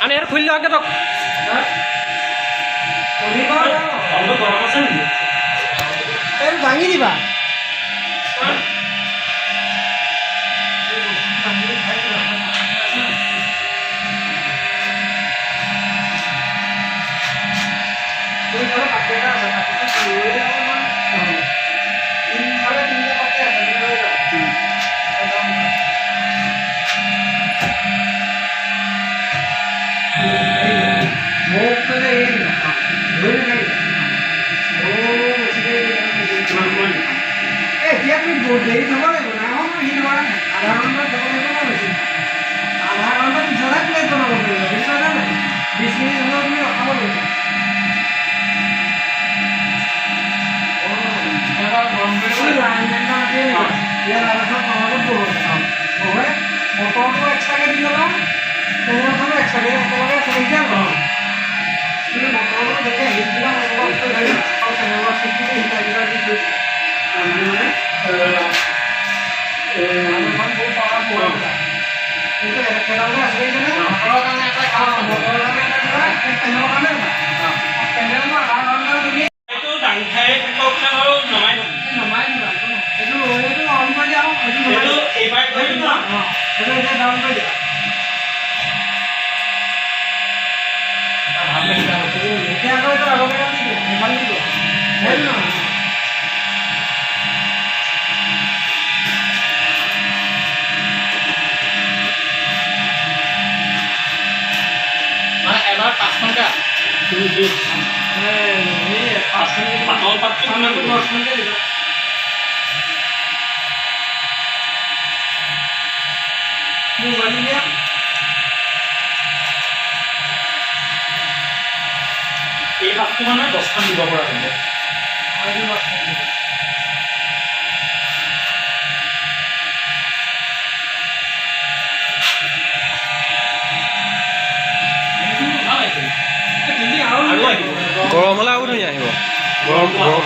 আনি সেইটো খুলি লওঁকে তক ভাঙি দিবা দেৰি থ'ব লাগিব ডাঙৰ সি নোৱাৰা আধা ঘণ্টাত যাব লাগিব আধা ঘণ্টাত পিছতহে প্লেট বনাব পাৰিব বুজিছা নাই 20 মিনিট হ'লেও তুমি ৰখাব লাগিব লাইনমেণ্টৰ মাতিয়ে নেকি ইয়াত আলোচনা নহ'ব বহুৱে মটৰটো এক্সট্ৰাকৈ দি ল'বা টেঙৰখনো এক্সট্ৰাকৈ একেলগে চলিছে কিন্তু মটৰটো যেতিয়া হিট দিবা মটৰটো ধৰি আৰু টেঙৰ চিটটো হিটাৰকেইটা দি থৈছে এই পাতটো মানে 10খন দিব পৰা যাব গৰম হ'লে আৰু ধুনীয়া আহিব গৰম গৰম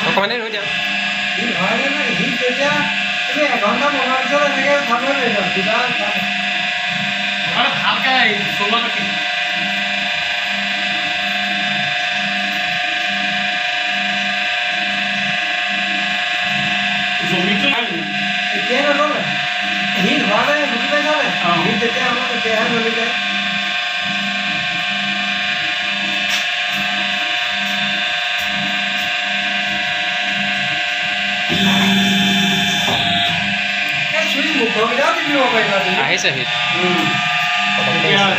অকমানে ৰৈ দিয়া এঘণ্টা বনোৱাৰ পিছত এনেকৈ খাব লাগিব কিবা ভালকৈ চলোৱা পাতি জমিটো এতিয়াই নল'লে হিট হোৱা নাই বুজি পাইছা নাই হিট যেতিয়া হ'ব তেতিয়াহে জ্বলি যায় আহিছে হিট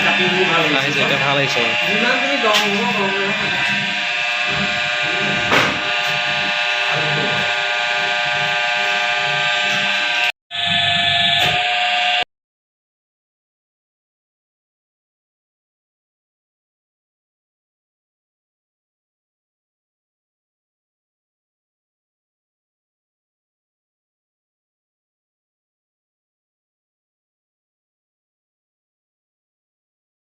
কাটিবোৰ ভাল আহিছে এতিয়া ভাল আহিছে যিমান তুমি গৰম হ'ব